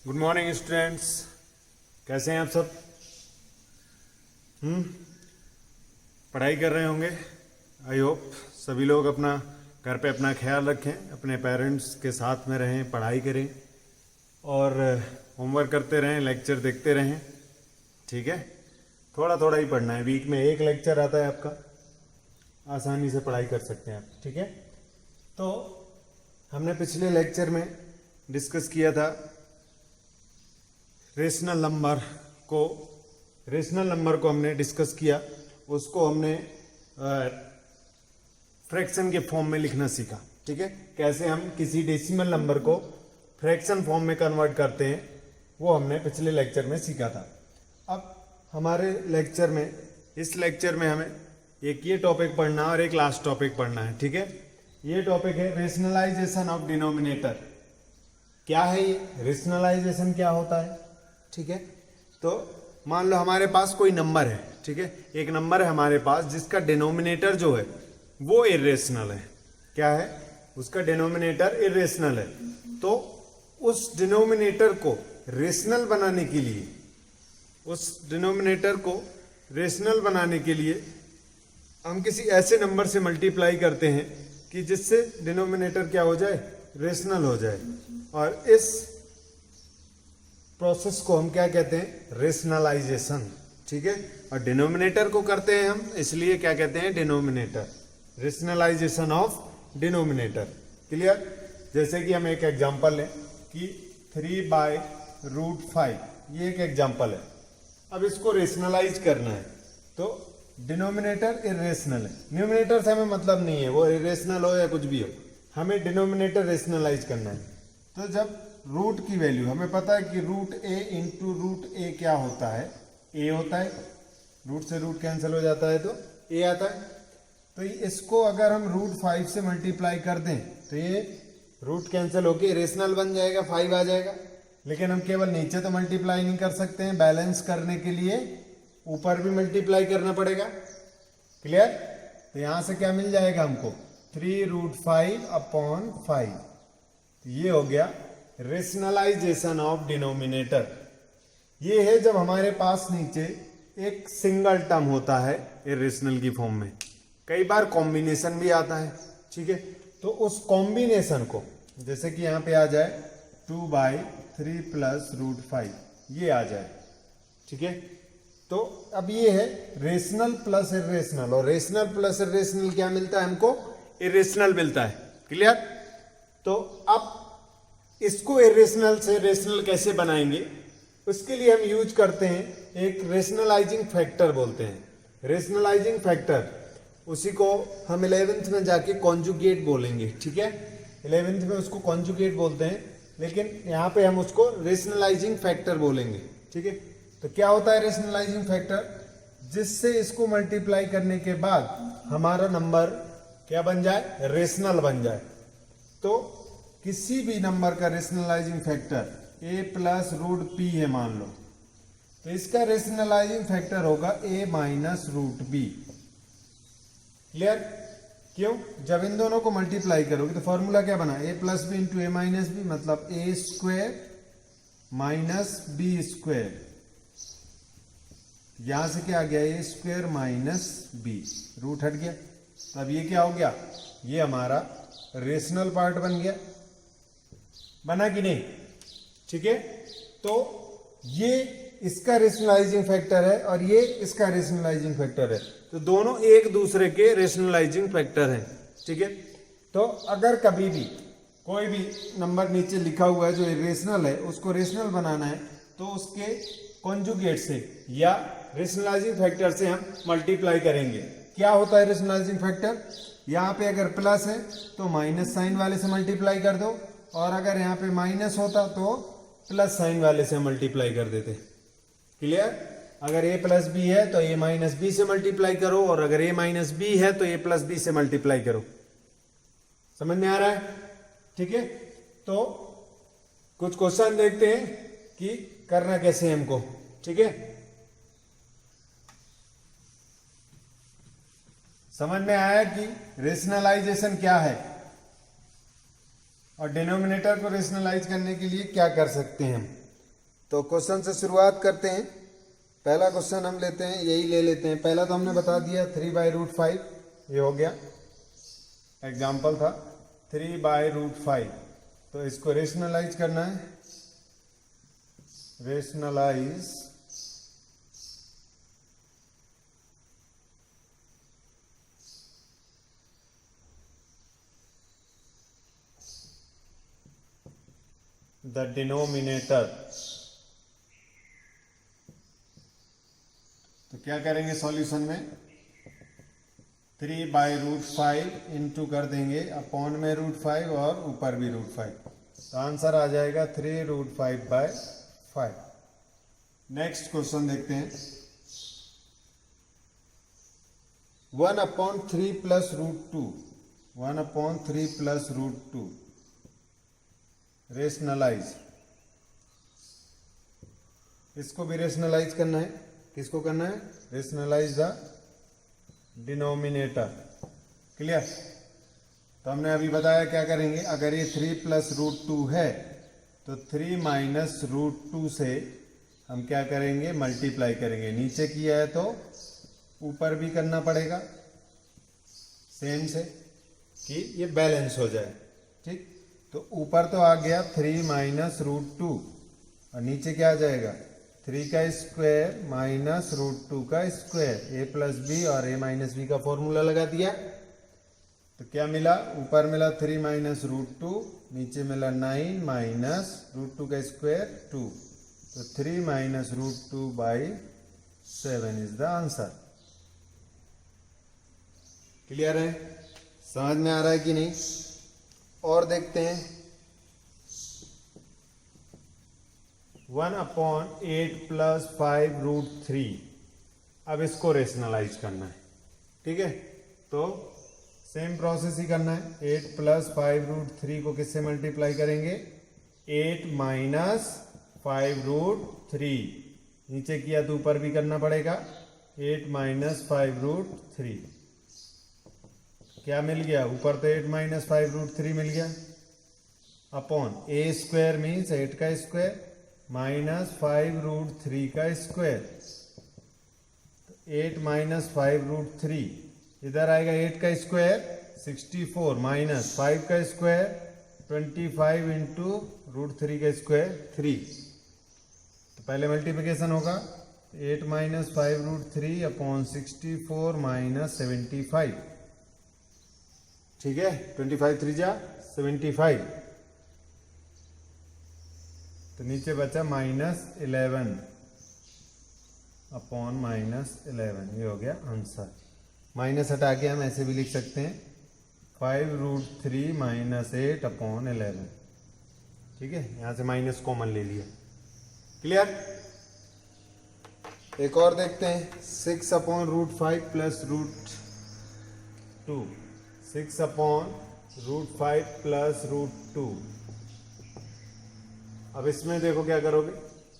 Good morning students, कैसे हैं आप सब? पढ़ाई कर रहे होंगे। आई होप सभी लोग अपना घर पे अपना ख्याल रखें, अपने पेरेंट्स के साथ में रहें, पढ़ाई करें और होमवर्क करते रहें, लेक्चर देखते रहें। ठीक है, थोड़ा थोड़ा ही पढ़ना है। वीक में एक लेक्चर आता है आपका, आसानी से पढ़ाई कर सकते हैं आप। ठीक है, तो हमने पिछले लेक्चर में डिस्कस किया था रेशनल नंबर को हमने डिस्कस किया। उसको हमने फ्रैक्शन के फॉर्म में लिखना सीखा। ठीक है, कैसे हम किसी डेसिमल नंबर को फ्रैक्शन फॉर्म में कन्वर्ट करते हैं, वो हमने पिछले लेक्चर में सीखा था। अब हमारे लेक्चर में, इस लेक्चर में हमें एक ये टॉपिक पढ़ना है और एक लास्ट टॉपिक पढ़ना है। ठीक है, ये टॉपिक है रेशनलाइजेशन ऑफ डिनोमिनेटर। क्या है ये रेशनलाइजेशन, क्या होता है? ठीक है, तो मान लो हमारे पास कोई नंबर है। ठीक है, एक नंबर है हमारे पास जिसका डिनोमिनेटर जो है वो इरेशनल है। क्या है? उसका डिनोमिनेटर इरेशनल है। तो उस डिनोमिनेटर को रेशनल बनाने के लिए हम किसी ऐसे नंबर से मल्टीप्लाई करते हैं कि जिससे डिनोमिनेटर क्या हो जाए, रेशनल हो जाए। और इस प्रोसेस को हम क्या कहते हैं? रेशनलाइजेशन। ठीक है, और डिनोमिनेटर को करते हैं हम, इसलिए क्या कहते हैं? Denominator. Rationalization of denominator. Clear? जैसे कि हम एक एग्जांपल लें कि 3/√5, ये एक एग्जांपल है। अब इसको रेशनलाइज करना है तो डिनोमिनेटर इरेशनल है। न्यूमिनेटर से हमें मतलब नहीं है, वो इरेशनल हो या कुछ भी हो, हमें डिनोमिनेटर रेशनलाइज करना है। तो जब रूट की वैल्यू, हमें पता है कि √a क्या होता है? a होता है। रूट से रूट कैंसिल हो जाता है तो a आता है। तो इसको अगर हम √5 से मल्टीप्लाई कर दें तो ये रूट कैंसिल होके रेशनल बन जाएगा, 5 आ जाएगा। लेकिन हम केवल नीचे तो मल्टीप्लाई नहीं कर सकते हैं, बैलेंस करने के लिए ऊपर भी मल्टीप्लाई करना पड़ेगा। क्लियर? तो यहां से क्या मिल जाएगा हमको? 3√5/5। ये हो गया रेशनलाइजेशन ऑफ डिनोमिनेटर। ये है जब हमारे पास नीचे एक सिंगल टर्म होता है इरेशनल की फॉर्म में। कई बार कॉम्बिनेशन भी आता है। ठीक है, तो उस कॉम्बिनेशन को, जैसे कि यहां पे आ जाए 2/3 + √5, ये आ जाए। ठीक है, तो अब ये है रेशनल प्लस इरेशनल, और रेशनल प्लस इरेशनल क्या मिलता है हमको? इरेशनल मिलता है। क्लियर? तो अब इसको इरेशनल से रेशनल कैसे बनाएंगे, उसके लिए हम यूज करते हैं एक रेशनलाइजिंग फैक्टर बोलते हैं। रेशनलाइजिंग फैक्टर, उसी को हम 11th में जाके कॉन्जुगेट बोलेंगे। ठीक है, 11th में उसको कॉन्जुगेट बोलते हैं, लेकिन यहाँ पे हम उसको रेशनलाइजिंग फैक्टर बोलेंगे। ठीक है, तो क्या होता है रेशनलाइजिंग फैक्टर? जिससे इसको मल्टीप्लाई करने के बाद हमारा नंबर क्या बन जाए? रेशनल बन जाए। तो किसी भी नंबर का रेशनलाइजिंग फैक्टर a + √p है मान लो, तो इसका रेशनलाइजिंग फैक्टर होगा a - √b। क्लियर? क्यों? जब इन दोनों को मल्टीप्लाई करोगे तो फॉर्मूला क्या बना? a + b × a - b, मतलब a² - b²। यहां से क्या आ गया? a² - b, रूट हट गया। तब ये क्या हो गया? ये हमारा रेशनल पार्ट बन गया। बना कि नहीं? ठीक है, तो ये इसका रेशनलाइजिंग फैक्टर है और ये इसका रेशनलाइजिंग फैक्टर है, तो दोनों एक दूसरे के रेशनलाइजिंग फैक्टर हैं। ठीक है, तो अगर कभी भी कोई भी नंबर नीचे लिखा हुआ है जो इरेशनल है, उसको रेशनल बनाना है तो उसके कॉन्जुगेट से या रेशनलाइजिंग फैक्टर से हम मल्टीप्लाई करेंगे। क्या होता है रेशनलाइजिंग फैक्टर? यहाँ पे अगर प्लस है तो माइनस साइन वाले से मल्टीप्लाई कर दो, और अगर यहाँ पे माइनस होता तो प्लस साइन वाले से मल्टीप्लाई कर देते। क्लियर? अगर a + b है तो a - b से मल्टीप्लाई करो, और अगर a - b है तो a + b से मल्टीप्लाई करो। समझ में आ रहा है? ठीक है, तो कुछ क्वेश्चन देखते हैं कि करना कैसे है हमको। ठीक है, समझ में आया कि रेशनलाइजेशन क्या है और डिनोमिनेटर को रेशनलाइज करने के लिए क्या कर सकते हैं हम। तो क्वेश्चन से शुरुआत करते हैं। पहला क्वेश्चन हम लेते हैं, यही ले लेते हैं। पहला तो हमने बता दिया 3/√5, ये हो गया, एग्जाम्पल था 3/√5। तो इसको रेशनलाइज करना है, रेशनलाइज द डिनोमिनेटर। तो क्या करेंगे सॉल्यूशन में, 3/√5 इंटू कर देंगे अपॉन में √5 और ऊपर भी √5, तो आंसर आ जाएगा 3√5/5। नेक्स्ट क्वेश्चन देखते हैं, 1/3 + √2, 1/3 + √2 रेशनलाइज। इसको भी रेशनलाइज करना है, किसको करना है, रेशनलाइज द डिनोमिनेटर। क्लियर। तो हमने अभी बताया क्या करेंगे, अगर ये 3 + √2 है तो 3 - √2 से हम क्या करेंगे, मल्टीप्लाई करेंगे। नीचे किया है तो ऊपर भी करना पड़ेगा सेम से, कि ये बैलेंस हो जाए। ठीक, तो ऊपर तो आ गया 3 - √2 और नीचे क्या आ जाएगा, 3 का स्क्वायर माइनस √2 का स्क्वायर। a + b और a - b का फॉर्मूला लगा दिया। तो क्या मिला, ऊपर मिला 3 - √2, नीचे मिला 9 माइनस √2 का स्क्वायर 2। तो 3 - √2/7 इज द आंसर। क्लियर है, समझ में आ रहा है कि नहीं। और देखते हैं, 1/8 + 5√3। अब इसको रेशनलाइज करना है। ठीक है, तो सेम प्रोसेस ही करना है। 8 + 5√3 को किससे मल्टीप्लाई करेंगे, 8 - 5√3। नीचे किया तो ऊपर भी करना पड़ेगा, 8 - 5√3। क्या मिल गया, ऊपर तो 8 - 5√3 मिल गया, अपॉन a² मीन्स 8 का स्क्वायर माइनस 5√3 का स्क्वायर। 8 - 5√3 इधर आएगा, 8 का स्क्वायर 64 माइनस 5 का स्क्वायर 25 इंटू √3 का स्क्वायर 3। तो पहले मल्टीप्लिकेशन होगा, 8 - 5√3 अपॉन 64 माइनस 75। ठीक है, 25 3 जा 75। तो नीचे बचा -11 अपॉन -11, ये हो गया आंसर। माइनस हटा के हम ऐसे भी लिख सकते हैं, 5√3 - 8 अपॉन 11। ठीक है, यहां से माइनस कॉमन ले लिया। क्लियर। एक और देखते हैं, 6/√5 + √2, 6/√5 + √2। अब इसमें देखो क्या करोगे,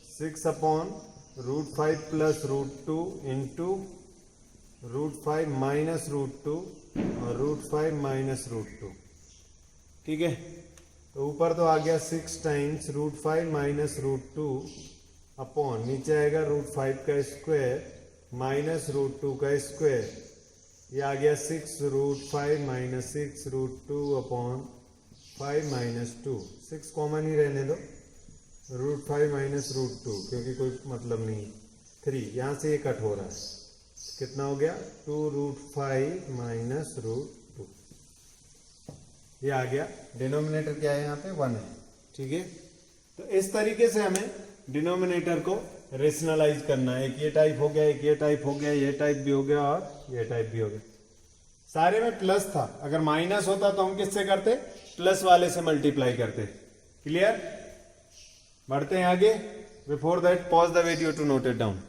6/√5 + √2 इंटू √5 - √2 और √5 - √2। ठीक है, तो ऊपर तो आ गया 6 टाइम्स √5 - √2 अपॉन, नीचे आएगा √5 का स्क्वायर माइनस √2 का स्क्वायर। ये आ गया 6√5 - 6√2 अपॉन 5 - 2। 6 कॉमन ही रहने दो, √5 - √2 क्योंकि कोई मतलब नहीं। 3 यहाँ से ये कट हो रहा है, कितना हो गया, 2√5 - √2। ये आ गया। डिनोमिनेटर क्या है यहाँ पे, 1 है। ठीक है, तो इस तरीके से हमें डिनोमिनेटर को रेशनलाइज करना है। एक ये टाइप हो गया, एक ये टाइप हो गया, ये टाइप भी हो गया और ये टाइप भी हो गया। सारे में प्लस था, अगर माइनस होता तो हम किससे करते, प्लस वाले से मल्टीप्लाई करते। क्लियर। बढ़ते हैं आगे। Before that pause the video to note it down.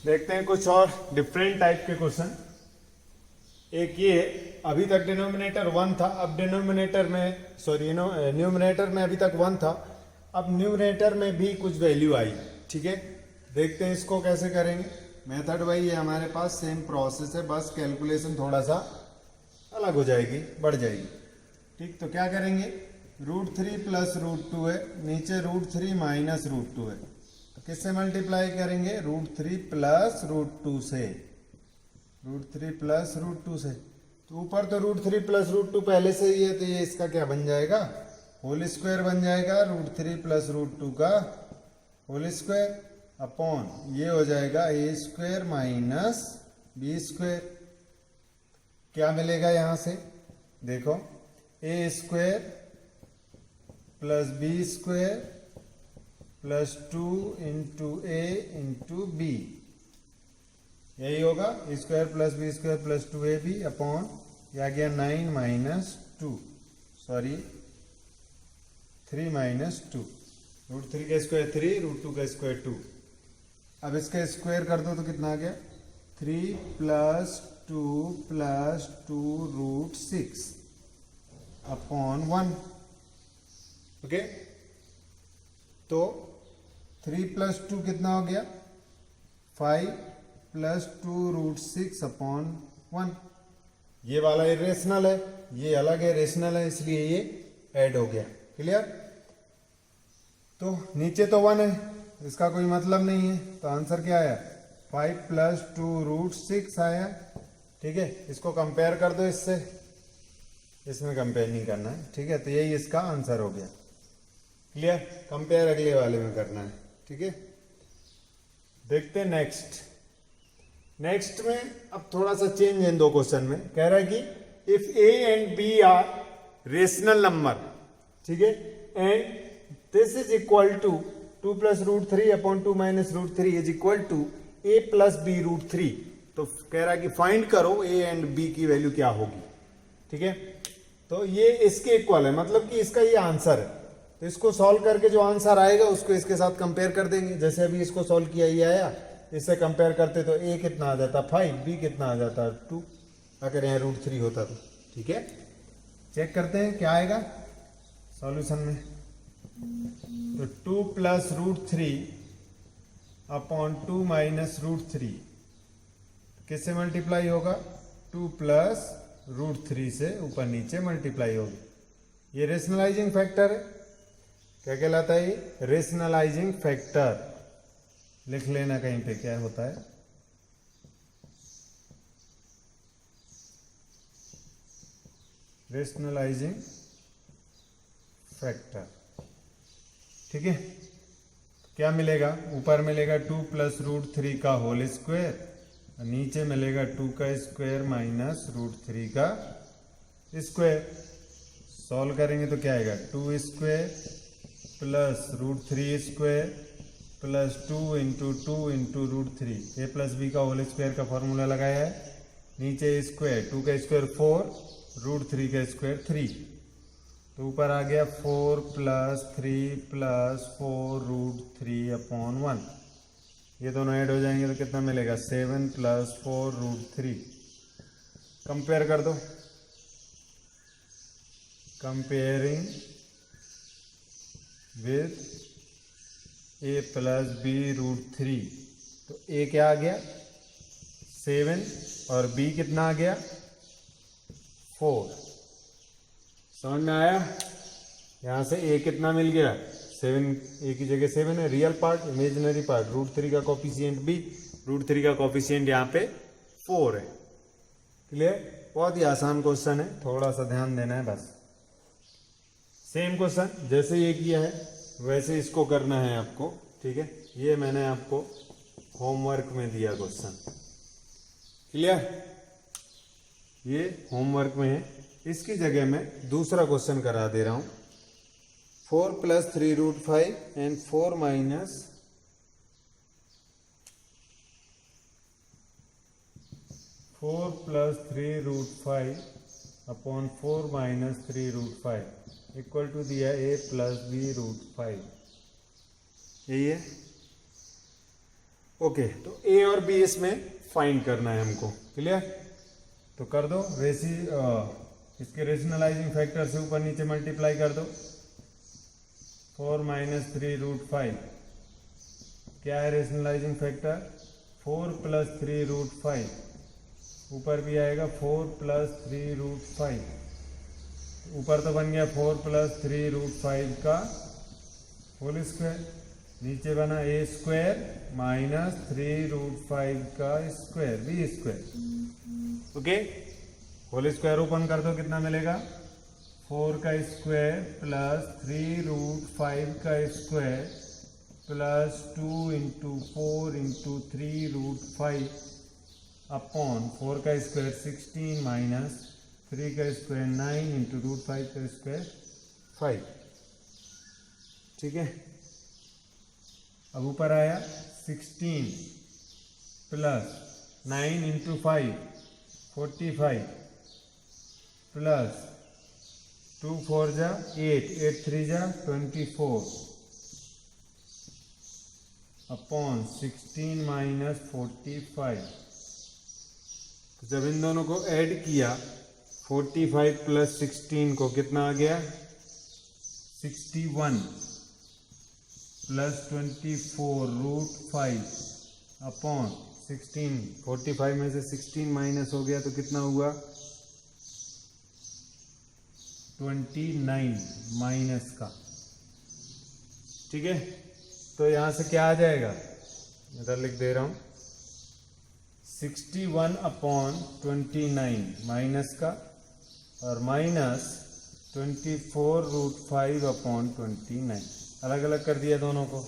देखते हैं कुछ और डिफरेंट टाइप के क्वेश्चन। एक ये, अभी तक डिनोमिनेटर 1 था, अब डिनोमिनेटर में न्यूमरेटर में अभी तक 1 था, अब न्यूमरेटर में भी कुछ वैल्यू आई। ठीक है, देखते हैं इसको कैसे करेंगे। मेथड वही है हमारे पास, सेम प्रोसेस है, बस कैलकुलेशन थोड़ा सा अलग हो जाएगी, बढ़ जाएगी। ठीक, तो क्या करेंगे, √3 प्लस √2 है, नीचे √3 माइनस √2 है, तो किससे मल्टीप्लाई करेंगे? √3 प्लस √2 से, √3 प्लस √2 से। तो ऊपर तो √3 प्लस √2 पहले से ही है, तो ये इसका क्या बन जाएगा? होल स्क्वायर बन जाएगा, √3 प्लस √2 का होल स्क्वायर अपॉन ये हो जाएगा a² माइनस b²। क्या मिलेगा यहां से? देखो a² plus b² plus 2 into a into b, यही होगा। a² plus b² plus 2ab upon यह आ गया 9 माइनस 2, सॉरी 3 माइनस 2। √3 का स्क्वायर 3, √2 का स्क्वायर 2। अब इसका स्क्वायर कर दो तो कितना आ गया? 3 प्लस 2 प्लस 2√6 अपॉन 1। ओके, तो 3 प्लस 2 कितना हो गया? 5 प्लस 2√6 अपॉन 1। ये वाला इरेशनल है, ये अलग है, रेशनल है, इसलिए ये ऐड हो गया। क्लियर? तो नीचे तो 1 है, इसका कोई मतलब नहीं है, तो आंसर क्या आया? 5 प्लस 2√6 आया। ठीक है, इसको कंपेयर कर दो इससे, इसमें कंपेयर नहीं करना है। ठीक है, तो यही इसका आंसर हो गया। क्लियर? कंपेयर अगले वाले में करना है। ठीक है, देखते हैं नेक्स्ट में अब थोड़ा सा चेंज है इन दो क्वेश्चन में। कह रहा है कि if a and b are rational number, ठीक है, and this is equal to 2 plus √3 upon 2 minus √3 is equal to a plus b √3। तो कह रहा है कि फाइंड करो a एंड b की वैल्यू क्या होगी। ठीक है, तो ये इसके इक्वल है, मतलब कि इसका ये आंसर है। तो इसको सॉल्व करके जो आंसर आएगा उसको इसके साथ कंपेयर कर देंगे। जैसे अभी इसको सॉल्व किया, ये आया, इससे कंपेयर करते तो a कितना आ जाता? 5, b कितना आ जाता? 2, अगर यहाँ √3 होता तो। ठीक है, चेक करते हैं क्या आएगा सॉल्यूशन में। तो 2 प्लस √3 अपॉन 2 माइनस √3 किससे मल्टीप्लाई होगा? 2 प्लस √3 से ऊपर नीचे मल्टीप्लाई होगी। ये रेशनलाइजिंग फैक्टर है। क्या कहलाता है ये? Rationalising factor. लिख लेना कहीं पे क्या होता है। Rationalising factor. ठीक है, क्या मिलेगा? ऊपर मिलेगा 2 प्लस √3 का होल स्क्वायर, नीचे मिलेगा 2 का स्क्वायर माइनस √3 का स्क्वायर। सॉल्व करेंगे तो क्या आएगा? 2 square plus √3 square plus 2 into √3। a plus b का होल स्क्वायर का फॉर्मूला लगाया है, नीचे स्क्वायर, 2 का स्क्वायर 4, √3 का स्क्वायर 3, तो ऊपर आ गया 4 प्लस 3 प्लस 4 √3 अपॉन 1। ये दोनों ऐड हो जाएंगे तो कितना मिलेगा? 7 प्लस 4 √3। कंपेयर कर दो, comparing with a plus b √3। तो a क्या आ गया? 7 और b कितना आ गया? 4। समझ में आया? यहाँ से a कितना मिल गया? 7, a की जगह 7 है, रियल पार्ट, इमेजिनरी पार्ट √3 का कोफिशिएंट b, √3 का कोफिशिएंट यहाँ पे 4 है। क्लियर? बहुत ही आसान क्वेश्चन है, थोड़ा सा ध्यान देना है बस। सेम क्वेश्चन जैसे ये किया है वैसे इसको करना है आपको। ठीक है, ये मैंने आपको होमवर्क में दिया क्वेश्चन। क्लियर? ये होमवर्क में है, इसकी जगह मैं दूसरा क्वेश्चन करा दे रहा हूं। 4 plus 3√5 and 4 minus 4 plus 3√5 upon 4 minus 3√5 equal to दिया a प्लस b √5। यही है। ओके, तो a और b इसमें फाइंड करना है हमको। क्लियर? तो कर दो, इसके रेशनलाइजिंग फैक्टर से ऊपर नीचे मल्टीप्लाई कर दो। 4 माइनस 3√5 क्या है रेशनलाइजिंग फैक्टर? 4 प्लस 3√5, ऊपर भी आएगा 4 प्लस 3√5। ऊपर तो बन गया 4 + 3 √5 का होल स्क्वायर, नीचे बना a स्क्वायर माइनस 3 √5 का square b square. Okay, whole square open कर दो, कितना मिलेगा 4 का स्क्वायर प्लस 3 √5 का स्क्वायर प्लस 2 × 4 × 3 √5 अपॉन 4 का स्क्वायर 16 माइनस 3 का स्क्वायर 9 × √5 का स्क्वायर 5। ठीक है, अब ऊपर आया 16 प्लस 9 × 5 45 प्लस 2 4 जा 8 8 3 जा 24 अपॉन 16 माइनस 45। तो जब इन दोनों को ऐड किया 45 + 16 को कितना आ गया 61 प्लस 24 √5 अपॉन 16। 45 में से 16 माइनस हो गया तो कितना हुआ 29 माइनस का। ठीक है, तो यहां से क्या आ जाएगा, इधर लिख दे रहा हूं 61 अपॉन 29 माइनस का और माइनस 24 √5 अपॉन 29, अलग अलग कर दिया दोनों को।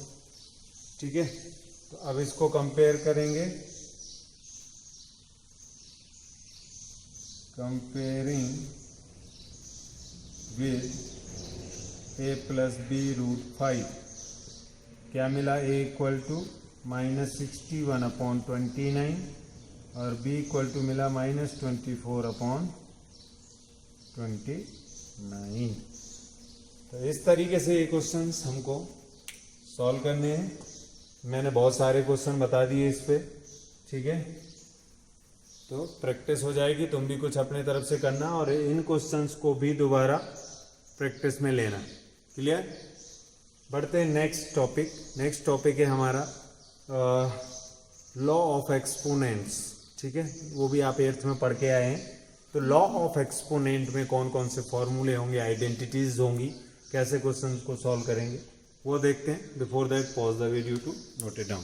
ठीक है, तो अब इसको कंपेयर करेंगे, कंपेयरिंग विद a + b √5 क्या मिला, a = -61 अपॉन 29 और b = मिला -24 अपॉन 29। तो इस तरीके से ये क्वेश्चंस हमको सॉल्व करने हैं। मैंने बहुत सारे क्वेश्चन बता दिए इस पे। ठीक है, तो प्रैक्टिस हो जाएगी, तुम भी कुछ अपने तरफ से करना और इन क्वेश्चंस को भी दोबारा प्रैक्टिस में लेना। क्लियर, बढ़ते हैं नेक्स्ट टॉपिक। नेक्स्ट टॉपिक है हमारा लॉ ऑफ एक्सपोनेंट्स। ठीक है, वो भी आप 8th में पढ़ के आए हैं। तो लॉ ऑफ एक्सपोनेंट में कौन कौन से फॉर्मूले होंगे, आइडेंटिटीज होंगी, कैसे क्वेश्चन को सॉल्व करेंगे वो देखते हैं। Before that pause the video to note it down.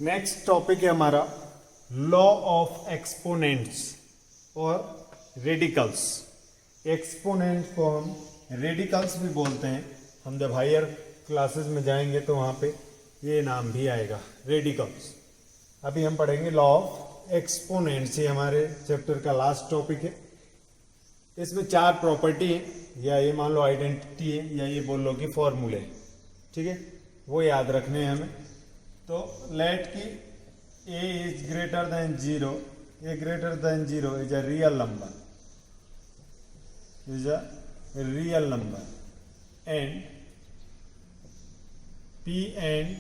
Next topic है हमारा लॉ ऑफ एक्सपोनेंट्स और रेडिकल्स। एक्सपोनेंट को हम रेडिकल्स भी बोलते हैं। हम जब हायर क्लासेस में जाएंगे तो वहाँ पे ये नाम भी आएगा, रेडिकल्स। अभी हम पढ़ेंगे लॉ ऑफ एक्सपोनेंट्स, ये हमारे चैप्टर का लास्ट टॉपिक है। इसमें 4 प्रॉपर्टी है, या ये मान लो आइडेंटिटी है, या ये बोल लो कि फॉर्मूले। ठीक है, वो याद रखने हैं हमें। तो लेट की a is greater than 0, a greater than 0 is a real number, and p and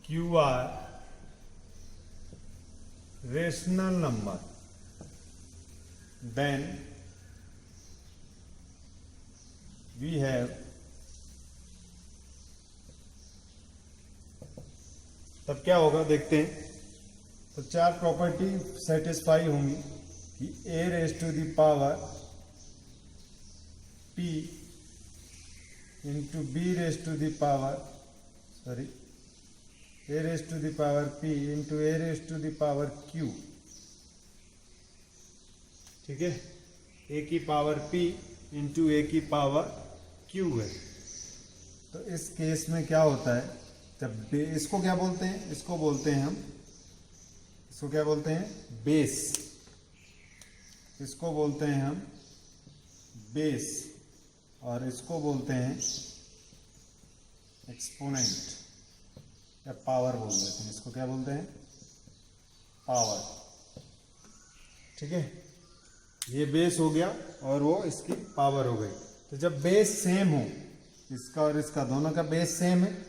q are rational number, then we have, तब क्या होगा देखते हैं। तो 4 प्रॉपर्टी सेटिस्फाई होंगी कि a⁻⁴ p into b⁻⁴ sorry a⁻p into a⁻q। ठीक है, a की पावर p इंटू a की पावर q है। तो इस केस में क्या होता है, जब इसको क्या बोलते हैं, इसको बोलते हैं हम, इसको क्या बोलते हैं, बेस। इसको बोलते हैं हम बेस और इसको बोलते हैं एक्सपोनेंट या पावर बोल देते हैं। इसको क्या बोलते हैं, पावर। ठीक है, ये बेस हो गया और वो इसकी पावर हो गई। तो जब बेस सेम हो, इसका और इसका दोनों का बेस सेम है,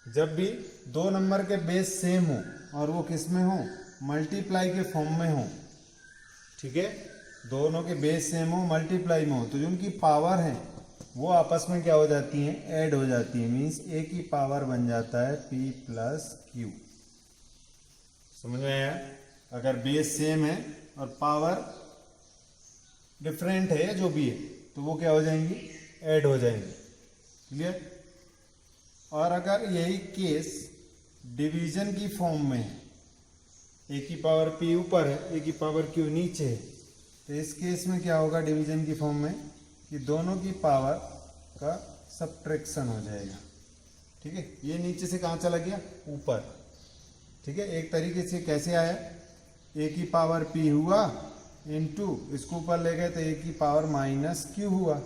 जब भी 2 नंबर के बेस सेम हो और वो किस में हो, मल्टीप्लाई के फॉर्म में हो। ठीक है, दोनों के बेस सेम हो, मल्टीप्लाई में हो, तो जो उनकी पावर है वो आपस में क्या हो जाती हैं, ऐड हो जाती है। मीन्स a की पावर बन जाता है p + q। समझ में आया। अगर बेस सेम है और पावर डिफरेंट है या जो भी है तो वो क्या हो जाएंगी, ऐड हो जाएंगी। क्लियर। और अगर यही केस डिवीजन की फॉर्म में है, ए की पावर p ऊपर है, ए की पावर q नीचे है, तो इस केस में क्या होगा डिवीजन की फॉर्म में कि दोनों की पावर का सब्ट्रैक्शन हो जाएगा। ठीक है, ये नीचे से कहाँ चला गया, ऊपर। ठीक है, एक तरीके से कैसे आया, ए की पावर p हुआ इनटू इसको ऊपर ले गए तो ए की पावर माइनस q हुआ।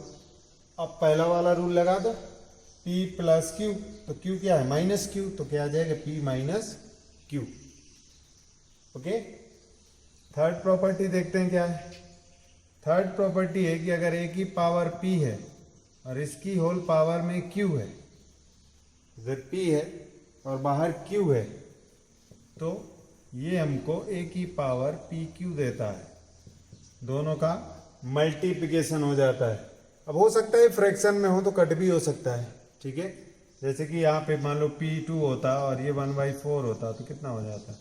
अब पहला वाला रूल लगा दो, p प्लस q, तो q क्या है, माइनस q, तो क्या आ जाएगा p minus q। Okay. Third property देखते हैं क्या है। थर्ड प्रॉपर्टी है कि अगर a की पावर p है और इसकी होल पावर में q है, इधर p है और बाहर q है, तो ये हमको a की पावर pq देता है। दोनों का मल्टीप्लिकेशन हो जाता है। अब हो सकता है फ्रैक्शन में हो तो कट भी हो सकता है। ठीक है, जैसे कि यहाँ पे मान लो p2 होता और ये 1/4 होता तो कितना हो जाता,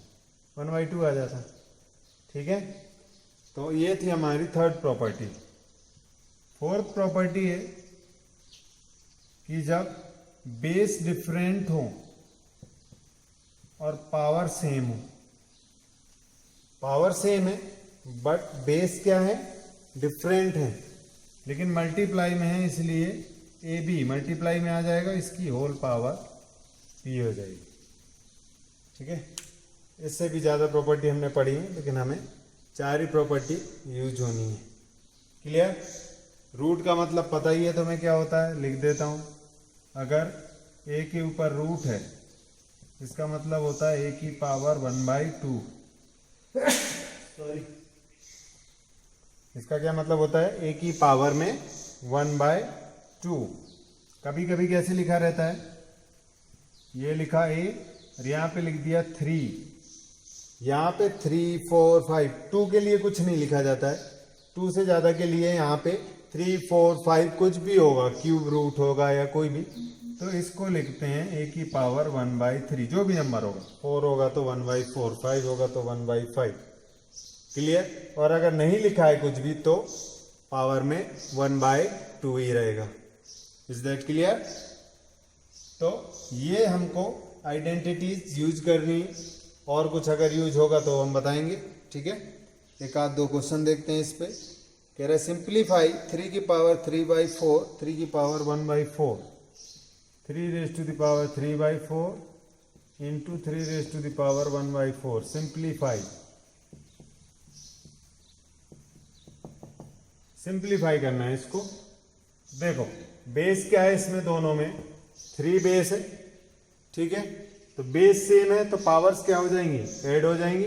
1/2 आ जाता। ठीक है, तो ये थी हमारी थर्ड प्रॉपर्टी। फोर्थ प्रॉपर्टी है कि जब बेस डिफरेंट हो और पावर सेम हो, पावर सेम है बट बेस क्या है, डिफरेंट है, लेकिन मल्टीप्लाई में है इसलिए ए बी मल्टीप्लाई में आ जाएगा, इसकी होल पावर पी हो जाएगी। ठीक है, इससे भी ज़्यादा प्रॉपर्टी हमने पढ़ी है लेकिन हमें 4 ही प्रॉपर्टी यूज होनी है। क्लियर। रूट का मतलब पता ही है तुम्हें क्या होता है, लिख देता हूँ। अगर ए के ऊपर रूट है इसका मतलब होता है ए की पावर 1/2। सॉरी, इसका क्या मतलब होता है, ए की पावर में 1/2। कभी कभी कैसे लिखा रहता है, ये लिखा ए और यहाँ पे लिख दिया 3, यहाँ पे 3 4 5, 2 के लिए कुछ नहीं लिखा जाता है, 2 से ज़्यादा के लिए यहाँ पे 3 4 5 कुछ भी होगा, क्यूब रूट होगा या कोई भी, तो इसको लिखते हैं ए की पावर 1/3, जो भी नंबर होगा, 4 होगा तो 1/4, 5 होगा तो 1/5। क्लियर। और अगर नहीं लिखा है कुछ भी तो पावर में 1/2 ही रहेगा। Is that clear. तो ये हमको आइडेंटिटीज यूज करनी, और कुछ अगर यूज होगा तो हम बताएंगे। ठीक है, एक आध दो क्वेश्चन देखते हैं इस पे। कह रहे सिंप्लीफाई 3 की पावर 3/4, 3 की power 1/4, 3 raise to the power 3/4 into 3 raise to the power 1/4। Simplify, simplify करना है इसको। देखो बेस क्या है इसमें, दोनों में 3 बेस है। ठीक है, तो बेस सेम है तो पावर्स क्या हो जाएंगी, ऐड हो जाएंगी।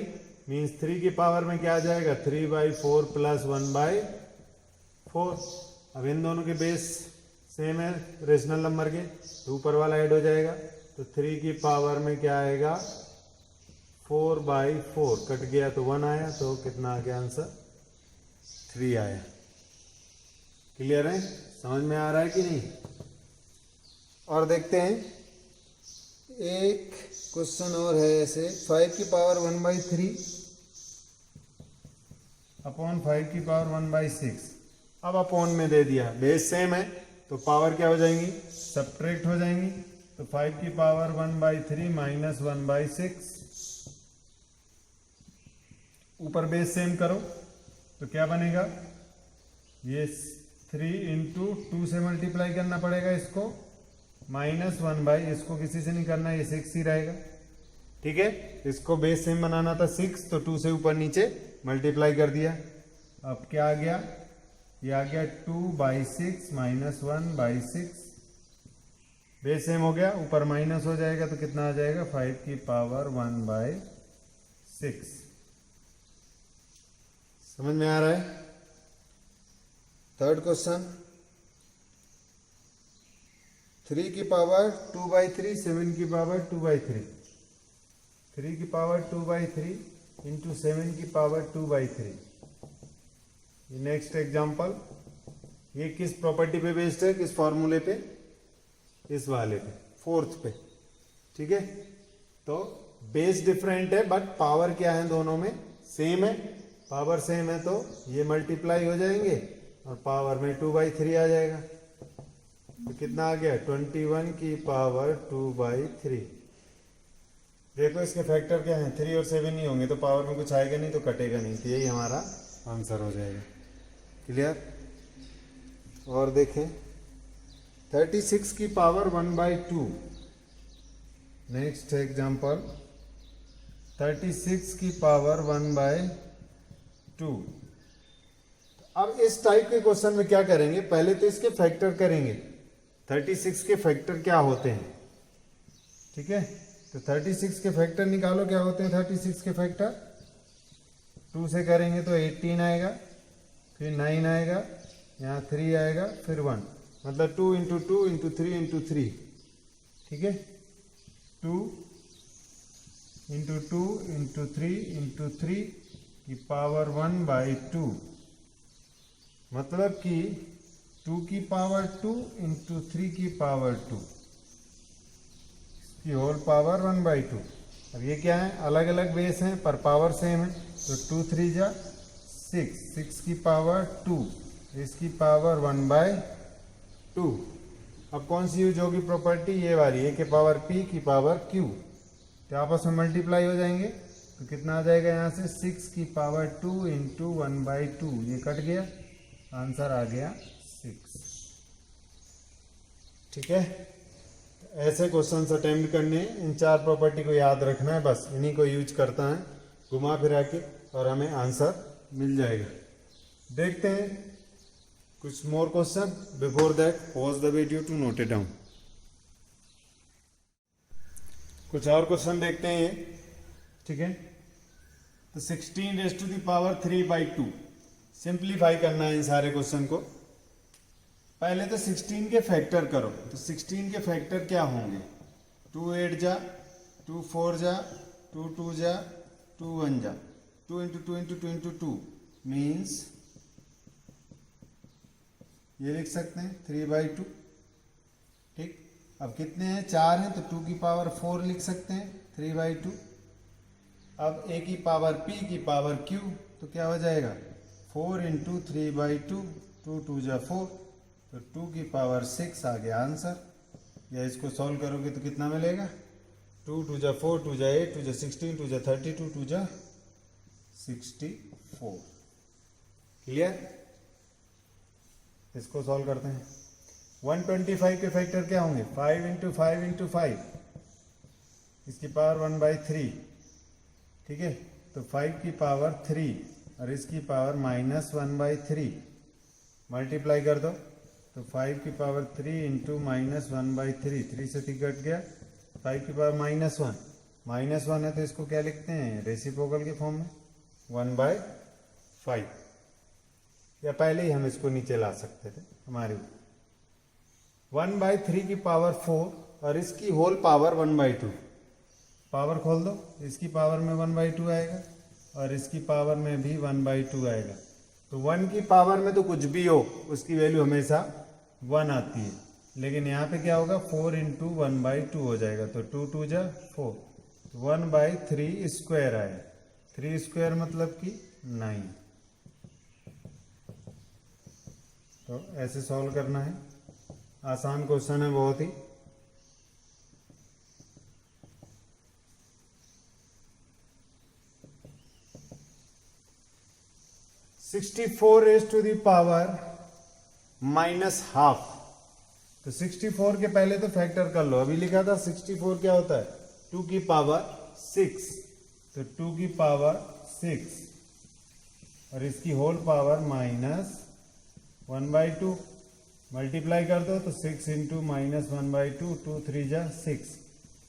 मीन्स 3 की पावर में क्या आ जाएगा, 3/4 प्लस 1/4। अब इन दोनों के बेस सेम है रेशनल नंबर के, तो ऊपर वाला ऐड हो जाएगा, तो 3 की पावर में क्या आएगा, 4/4। कट गया तो 1 आया, तो कितना आ गया आंसर, 3 आया। क्लियर है, समझ में आ रहा है कि नहीं। और देखते हैं एक क्वेश्चन और है ऐसे, 5 की पावर 1/3 अपॉन 5 की पावर 1/6। अब अपॉन में दे दिया, बेस सेम है तो पावर क्या हो जाएंगी, सब्ट्रैक्ट हो जाएंगी। तो 5 की पावर 1/3 माइनस 1/6, ऊपर बेस सेम करो तो क्या बनेगा, ये 3 इंटू 2 से मल्टीप्लाई करना पड़ेगा इसको, माइनस 1/, इसको किसी से नहीं करना, ये 6 ही रहेगा। ठीक है, इसको बेस सेम बनाना था 6, तो 2 से ऊपर नीचे मल्टीप्लाई कर दिया। अब क्या आ गया, ये आ गया 2/6 माइनस 1/6। बेस सेम हो गया, ऊपर माइनस हो जाएगा तो कितना आ जाएगा, 5 की पावर 1/6। समझ में आ रहा है। थर्ड क्वेश्चन, 3 की पावर 2/3, 7 की पावर 2/3, 3 की पावर 2/3 इंटू 7 की पावर 2/3। नेक्स्ट एग्जाम्पल, ये किस प्रॉपर्टी पे बेस्ड है, किस फॉर्मूले पे, इस वाले पे, फोर्थ पे। ठीक है, तो बेस डिफरेंट है बट पावर क्या है दोनों में सेम है, पावर सेम है, तो ये मल्टीप्लाई हो जाएंगे और पावर में 2/3 आ जाएगा। तो कितना आ गया 21 की पावर 2/3। देखो इसके फैक्टर क्या है, 3 और 7 ही होंगे तो पावर में कुछ आएगा नहीं, तो कटेगा नहीं, तो यही हमारा आंसर हो जाएगा। क्लियर। और देखें 36 की पावर 1/2। नेक्स्ट एग्जांपल 36 की पावर 1/2। अब इस टाइप के क्वेश्चन में क्या करेंगे, पहले तो इसके फैक्टर करेंगे। 36 के फैक्टर क्या होते हैं, ठीक है। तो 36 के फैक्टर निकालो, क्या होते हैं 36 के फैक्टर। 2 से करेंगे तो 18 आएगा, फिर 9 आएगा, यहाँ 3 आएगा, फिर 1, मतलब 2 इंटू 2 इंटू 3 इंटू 3, ठीक है। 2 इंटू 2 इंटू 3 इंटू 3 की पावर 1/2, मतलब कि 2 की पावर 2 इंटू 3 की पावर 2 की होल पावर 1/2। अब ये क्या है, अलग अलग बेस हैं पर पावर सेम है, तो 2 3 जा 6, 6 की पावर 2, इसकी पावर 1/2। अब कौन सी यूज होगी प्रॉपर्टी, ये वाली, ए के पावर पी की पावर क्यू, तो आपस में मल्टीप्लाई हो जाएंगे। तो कितना आ जाएगा यहाँ से 6 की पावर 2 इंटू 1/2, ये कट गया, आंसर आ गया 6। ठीक है। ऐसे क्वेश्चन अटेम्प्ट करने, इन 4 प्रॉपर्टी को याद रखना है, बस इन्हीं को यूज करता है घुमा फिरा के और हमें आंसर मिल जाएगा। देखते हैं कुछ more question. Before that pause the video to note it down. कुछ और क्वेश्चन देखते हैं ये, ठीक है। तो 16 raise to the power 3/2 simplify करना है इन सारे क्वेश्चन को। पहले तो 16 के फैक्टर करो, तो 16 के फैक्टर क्या होंगे, 2 8 जा, 2 4 जा, 2 2 जा, 2 1 जा, 2 इंटू 2 इंटू 2 इंटू 2 मीन्स ये लिख सकते हैं 3/2। ठीक। अब कितने हैं, 4 हैं, तो 2 की पावर 4 लिख सकते हैं 3/2। अब ए की पावर पी की पावर क्यू, तो क्या हो जाएगा 4 इंटू 3/2, 2 2 जा 4, तो 2 की पावर 6 आ गया आंसर। या इसको सॉल्व करोगे तो कितना मिलेगा, 2 2 जा 4, 2 जा 8, 2 जा 16, 2 जा 32, 2 जा 64। क्लियर। इसको सॉल्व करते हैं। 125 के फैक्टर क्या होंगे, 5 इंटू 5 इंटू 5, इसकी पावर 1/3, ठीक है। तो 5 की पावर 3 और इसकी पावर -1/3, मल्टीप्लाई कर दो, तो 5 की पावर 3 इंटू -1/3, 3 से 3 कट गया, 5 की पावर -1 है, तो इसको क्या लिखते हैं रेसिप्रोकल के फॉर्म में 1/5, या पहले ही हम इसको नीचे ला सकते थे हमारे 1/3 की पावर 4 और इसकी होल पावर 1/2। पावर खोल दो, इसकी पावर में 1/2 आएगा और इसकी पावर में भी 1/2 आएगा। तो 1 की पावर में तो कुछ भी हो उसकी वैल्यू हमेशा 1 आती है, लेकिन यहाँ पे क्या होगा 4 इंटू 1/2 हो जाएगा, तो 2 2 जा 4, 1/3 स्क्वायर आया, 3 स्क्वायर मतलब कि 9। तो ऐसे सॉल्व करना है, आसान क्वेश्चन है बहुत ही। (64 रेज़ टू द पावर -½ तो 64 के पहले तो फैक्टर कर लो, अभी लिखा था 64 क्या होता है 2 की पावर 6, तो 2 की पावर 6 और इसकी होल पावर -1/2, मल्टीप्लाई कर दो, तो 6 इंटू -1/2, 2 3 जा 6,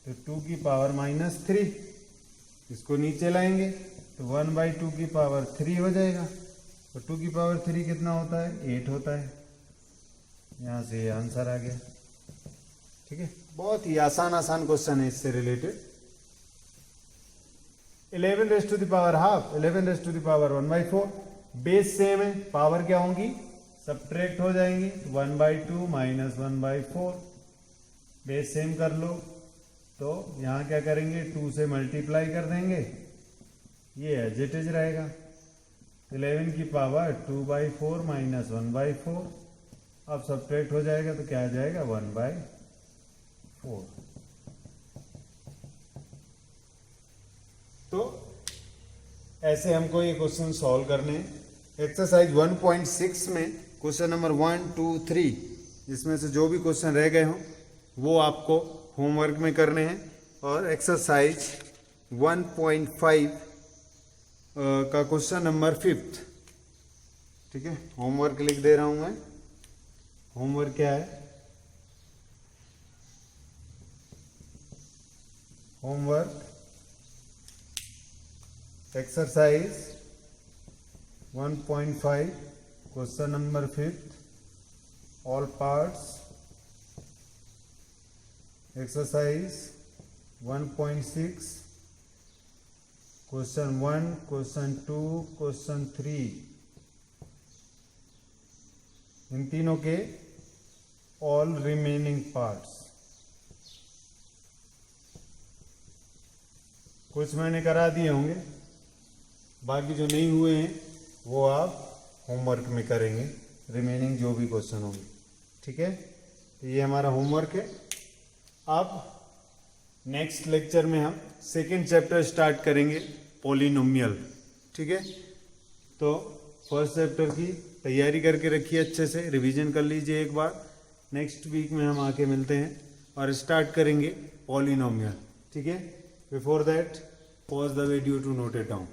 तो 2 की पावर -3, इसको नीचे लाएंगे तो 1/2 की पावर 3 हो जाएगा, और 2 की पावर 3 कितना होता है 8 होता है। यहाँ से ये आंसर आ गया। ठीक है, बहुत ही आसान क्वेश्चन है इससे related. 11 raise to the power half, 11 raise to the power 1/4, base same है, पावर क्या होंगी सब्ट्रैक्ट हो जाएंगी, 1/2 -1/4, बेस सेम कर लो, तो यहाँ क्या करेंगे 2 से मल्टीप्लाई कर देंगे, ये एज इट इज रहेगा। 11 की पावर 2/4 माइनस 1/4, अब सब्ट्रैक्ट हो जाएगा तो क्या आ जाएगा 1/4। तो ऐसे हमको ये क्वेश्चन सॉल्व करने हैं। एक्सरसाइज 1.6 में क्वेश्चन नंबर 1, 2, 3 इसमें से जो भी क्वेश्चन रह गए हों वो आपको होमवर्क में करने हैं। और एक्सरसाइज 1.5 का क्वेश्चन नंबर 5, ठीक है, होमवर्क लिख दे रहा हूं मैं। होमवर्क क्या है? Homework exercise 1.5 question number 5 all parts. Exercise 1.6 question 1, question 2, question 3, इन तीनों के ऑल रिमेनिंग पार्ट्स। कुछ मैंने करा दिए होंगे, बाकी जो नहीं हुए हैं वो आप होमवर्क में करेंगे, रिमेनिंग जो भी क्वेश्चन होंगे, ठीक है। तो ये हमारा होमवर्क है। अब नेक्स्ट लेक्चर में हम सेकेंड चैप्टर स्टार्ट करेंगे, पॉलिनोमियल, ठीक है। तो फर्स्ट चैप्टर की तैयारी करके रखिए, अच्छे से रिवीजन कर लीजिए एक बार। नेक्स्ट वीक में हम आके मिलते हैं और स्टार्ट करेंगे पॉलिनोमियल, ठीक है। Before that pause the video to note it down.